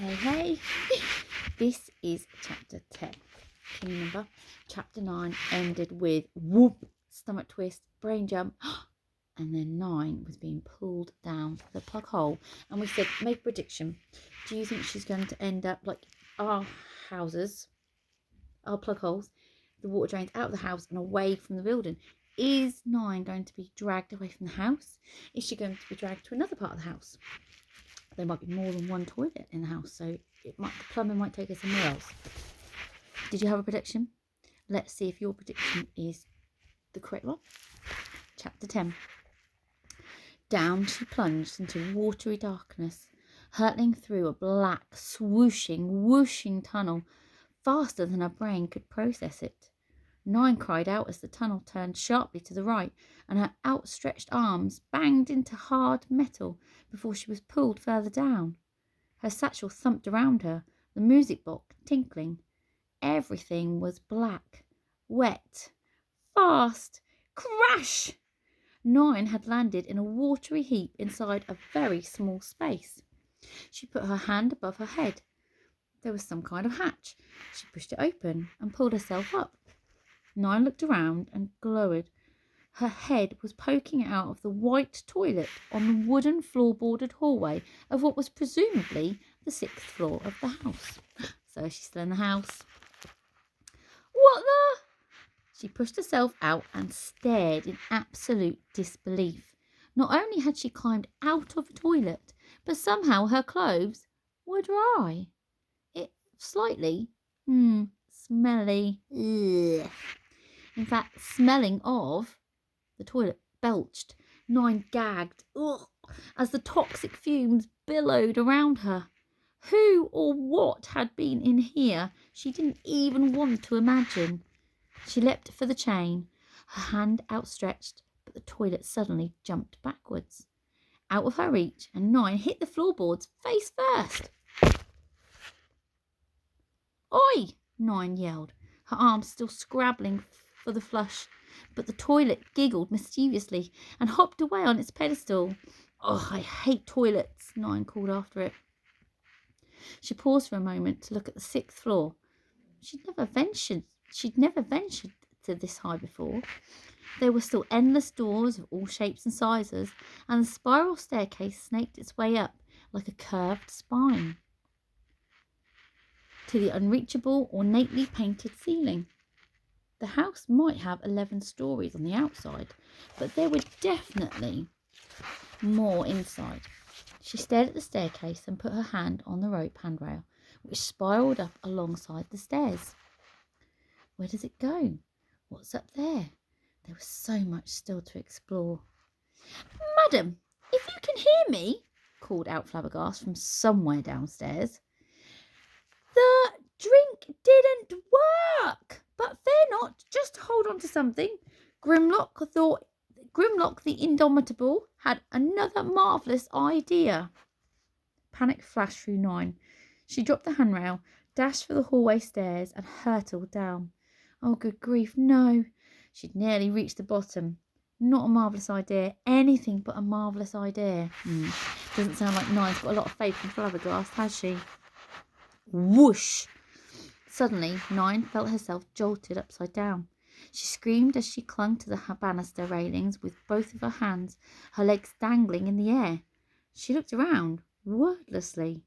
Hey. This is chapter 10. Can you remember? Chapter 9 ended with whoop, stomach twist, brain jump, and then 9 was being pulled down the plug hole. And we said, make a prediction. Do you think she's going to end up like our houses, our plug holes, the water drains out of the house and away from the building? Is 9 going to be dragged away from the house? Is she going to be dragged to another part of the house? There might be more than one toilet in the house, so the plumber might take her somewhere else. Did you have a prediction? Let's see if your prediction is the correct one. Chapter 10. Down she plunged into watery darkness, hurtling through a black, swooshing, whooshing tunnel, faster than her brain could process it. 9 cried out as the tunnel turned sharply to the right, and her outstretched arms banged into hard metal before she was pulled further down. Her satchel thumped around her, the music box tinkling. Everything was black, wet, fast. Crash! 9 had landed in a watery heap inside a very small space. She put her hand above her head. There was some kind of hatch. She pushed it open and pulled herself up. 9 looked around and glowered. Her head was poking out of the white toilet on the wooden floorboarded hallway of what was presumably the 6th floor of the house. So she's still in the house. What the? She pushed herself out and stared in absolute disbelief. Not only had she climbed out of a toilet, but somehow her clothes were dry. Slightly smelly. Ugh. In fact, smelling of the toilet belched. 9 gagged as the toxic fumes billowed around her. Who or what had been in here she didn't even want to imagine. She leapt for the chain, her hand outstretched, but the toilet suddenly jumped backwards, out of her reach, and 9 hit the floorboards face first. Oi! 9 yelled, her arms still scrabbling for the flush, but the toilet giggled mischievously and hopped away on its pedestal. Oh, I hate toilets, 9 called after it. She paused for a moment to look at the 6th floor. She'd never ventured to this high before. There were still endless doors of all shapes and sizes, and the spiral staircase snaked its way up like a curved spine to the unreachable, ornately painted ceiling. The house might have 11 stories on the outside, but there were definitely more inside. She stared at the staircase and put her hand on the rope handrail, which spiraled up alongside the stairs. Where does it go? What's up there? There was so much still to explore. Madam, if you can hear me, called out Flabbergast from somewhere downstairs. The drink didn't work, but fear not, just hold on to something. Grimlock the Indomitable had another marvellous idea. Panic flashed through 9. She dropped the handrail, dashed for the hallway stairs, and hurtled down. Oh, good grief, no. She'd nearly reached the bottom. Not a marvellous idea. Anything but a marvellous idea. Doesn't sound like 9's got a lot of faith in Flabbergast, has she? Whoosh! Suddenly, 9 felt herself jolted upside down. She screamed as she clung to the banister railings with both of her hands, her legs dangling in the air. She looked around, wordlessly.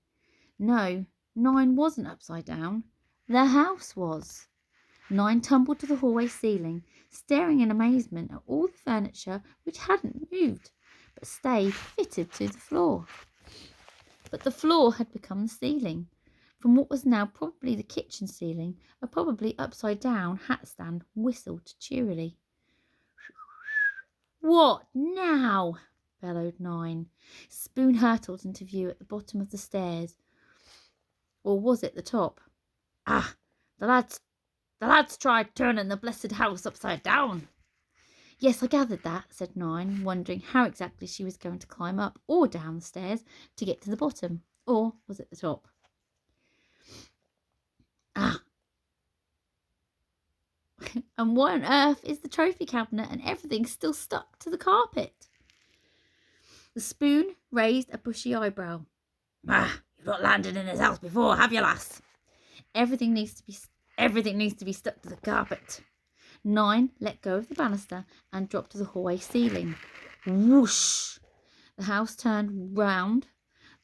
No, 9 wasn't upside down. The house was. 9 tumbled to the hallway ceiling, staring in amazement at all the furniture which hadn't moved, but stayed fitted to the floor. But the floor had become the ceiling. From what was now probably the kitchen ceiling, a probably upside-down hat stand whistled cheerily. What now? Bellowed 9. Spoon hurtled into view at the bottom of the stairs. Or was it the top? Ah, the lads tried turning the blessed house upside down. Yes, I gathered that, said 9, wondering how exactly she was going to climb up or down the stairs to get to the bottom. Or was it the top? Ah. And why on earth is the trophy cabinet and everything still stuck to the carpet? The spoon raised a bushy eyebrow. You've You've not landed in his house before, have you, lass? Everything needs to be stuck to the carpet. 9 let go of the banister and dropped to the hallway ceiling. Whoosh! The house turned round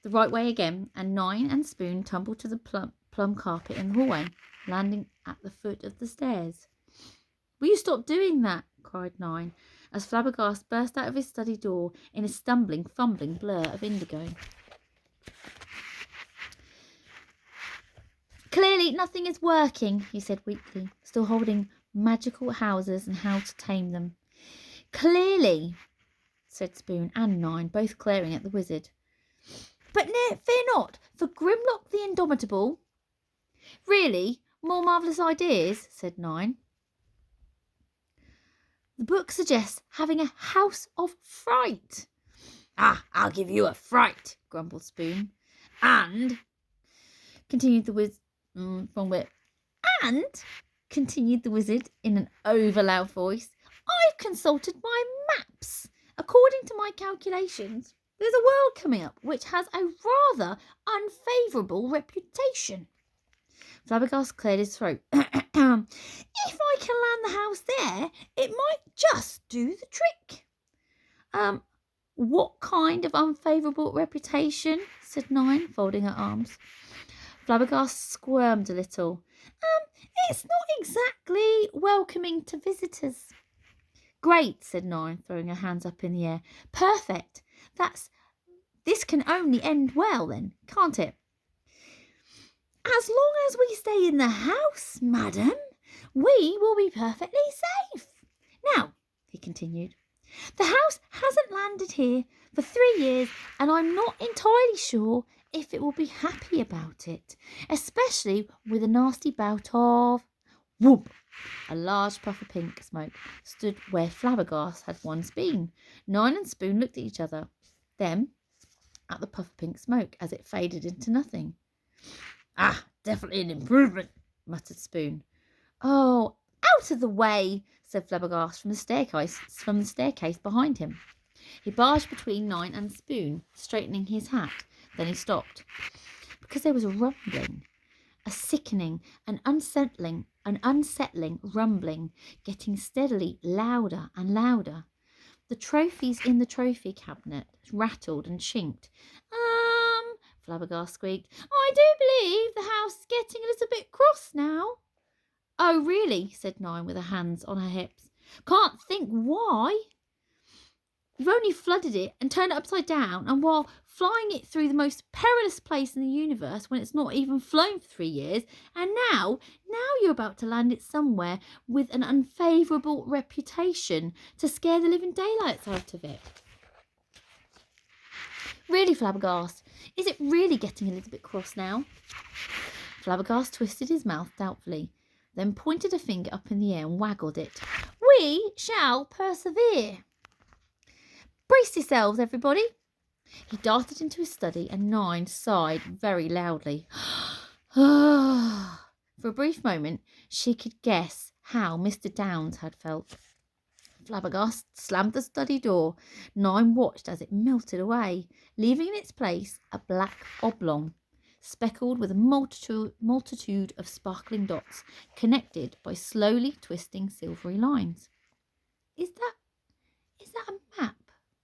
the right way again, and 9 and Spoon tumbled to the plum carpet in the hallway, landing at the foot of the stairs. Will you stop doing that? Cried 9, as Flabbergast burst out of his study door in a stumbling, fumbling blur of indigo. Clearly nothing is working, he said weakly, still holding magical houses and how to tame them. Clearly, said Spoon and 9, both glaring at the wizard. But fear not, for Grimlock the Indomitable. Really, more marvellous ideas, said 9. The book suggests having a house of fright. Ah, I'll give you a fright, grumbled Spoon. And, continued the wizard, continued the wizard in an over-loud voice, I've consulted my maps. According to my calculations, there's a world coming up which has a rather unfavourable reputation. Flabbergast cleared his throat. If I can land the house there, it might just do the trick. What kind of unfavourable reputation? Said 9, folding her arms. Flabbergast squirmed a little. It's not exactly welcoming to visitors. Great, said 9, throwing her hands up in the air. Perfect. This can only end well then, can't it? As long as we stay in the house, madam, we will be perfectly safe. Now, he continued, the house hasn't landed here for 3 years, and I'm not entirely sure if it will be happy about it, especially with a nasty bout of whoop. A large puff of pink smoke stood where Flabbergast had once been. 9 and Spoon looked at each other, then at the puff of pink smoke as it faded into nothing. Ah, definitely an improvement, muttered Spoon. Oh, out of the way, said Flabbergast from the staircase behind him. He barged between 9 and Spoon, straightening his hat. Then he stopped, because there was a rumbling, a sickening, an unsettling rumbling, getting steadily louder and louder. The trophies in the trophy cabinet rattled and chinked. Flabbergast squeaked. I do believe the house is getting a little bit cross now. Oh, really? Said 9 with her hands on her hips. Can't think why. You've only flooded it and turned it upside down, and while flying it through the most perilous place in the universe when it's not even flown for 3 years, and now you're about to land it somewhere with an unfavourable reputation to scare the living daylights out of it. Really, Flabbergast, is it really getting a little bit cross now? Flabbergast twisted his mouth doubtfully, then pointed a finger up in the air and waggled it. We shall persevere. Brace yourselves, everybody. He darted into his study, and 9 sighed very loudly. For a brief moment, she could guess how Mr. Downs had felt. Flabbergast slammed the study door. 9 watched as it melted away, leaving in its place a black oblong, speckled with a multitude of sparkling dots, connected by slowly twisting silvery lines. Is that a map?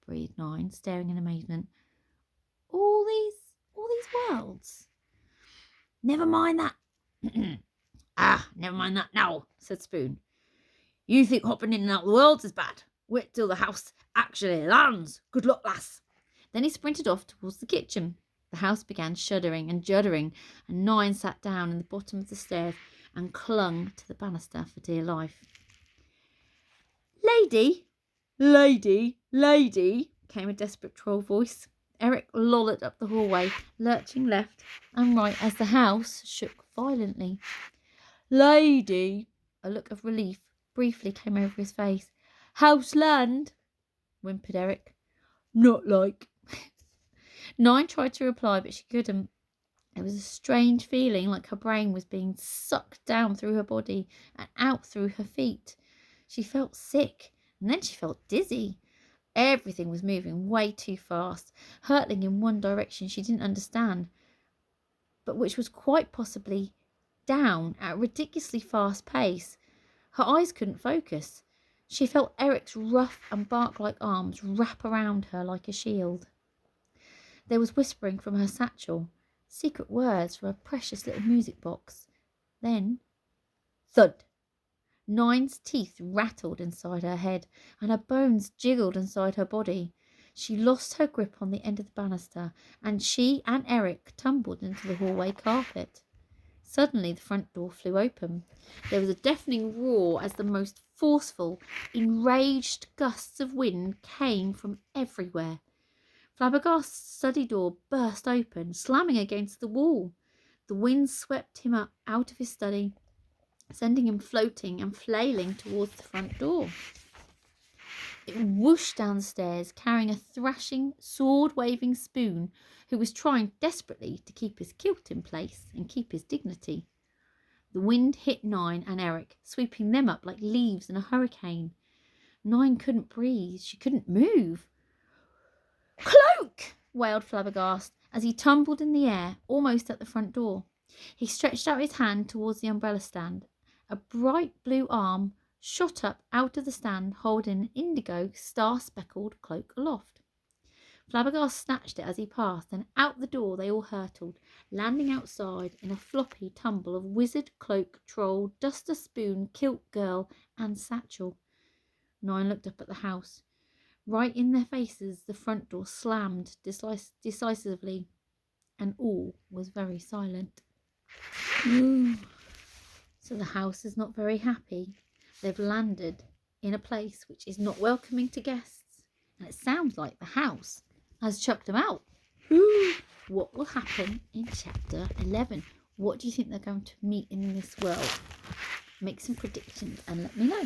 Breathed 9, staring in amazement. All these worlds? Never mind that. Never mind that now, said Spoon. You think hopping in and out the worlds is bad? Wait till the house actually lands. Good luck, lass. Then he sprinted off towards the kitchen. The house began shuddering and juddering, and 9 sat down in the bottom of the stairs and clung to the banister for dear life. Lady, came a desperate troll voice. Eric lolloped up the hallway, lurching left and right as the house shook violently. Lady, a look of relief briefly came over his face. House land, whimpered Eric. Not like. 9 tried to reply, but she couldn't. It was a strange feeling, like her brain was being sucked down through her body and out through her feet. She felt sick, and then she felt dizzy. Everything was moving way too fast, hurtling in one direction she didn't understand. but which was quite possibly down at a ridiculously fast pace. Her eyes couldn't focus. She felt Eric's rough and bark-like arms wrap around her like a shield. There was whispering from her satchel, secret words from a precious little music box. Then, thud! Nine's teeth rattled inside her head, and her bones jiggled inside her body. She lost her grip on the end of the banister, and she and Eric tumbled into the hallway carpet. Suddenly the front door flew open. There was a deafening roar as the most forceful, enraged gusts of wind came from everywhere. Flabbergast's study door burst open, slamming against the wall. The wind swept him up out of his study, sending him floating and flailing towards the front door. It whooshed down the stairs, carrying a thrashing, sword-waving Spoon, who was trying desperately to keep his kilt in place and keep his dignity. The wind hit Nine and Eric, sweeping them up like leaves in a hurricane. Nine couldn't breathe. She couldn't move. "Cloak!" wailed Flabbergast as he tumbled in the air, almost at the front door. He stretched out his hand towards the umbrella stand. A bright blue arm shot up out of the stand, holding an indigo star-speckled cloak aloft. Flabbergast snatched it as he passed, and out the door they all hurtled, landing outside in a floppy tumble of wizard, cloak, troll, duster, Spoon, kilt girl, and satchel. Nine looked up at the house. Right in their faces, the front door slammed decisively, and all was very silent. So the house is not very happy. They've landed in a place which is not welcoming to guests, and it sounds like the house has chucked them out. What will happen in chapter 11? What do you think they're going to meet in this world? Make some predictions and let me know.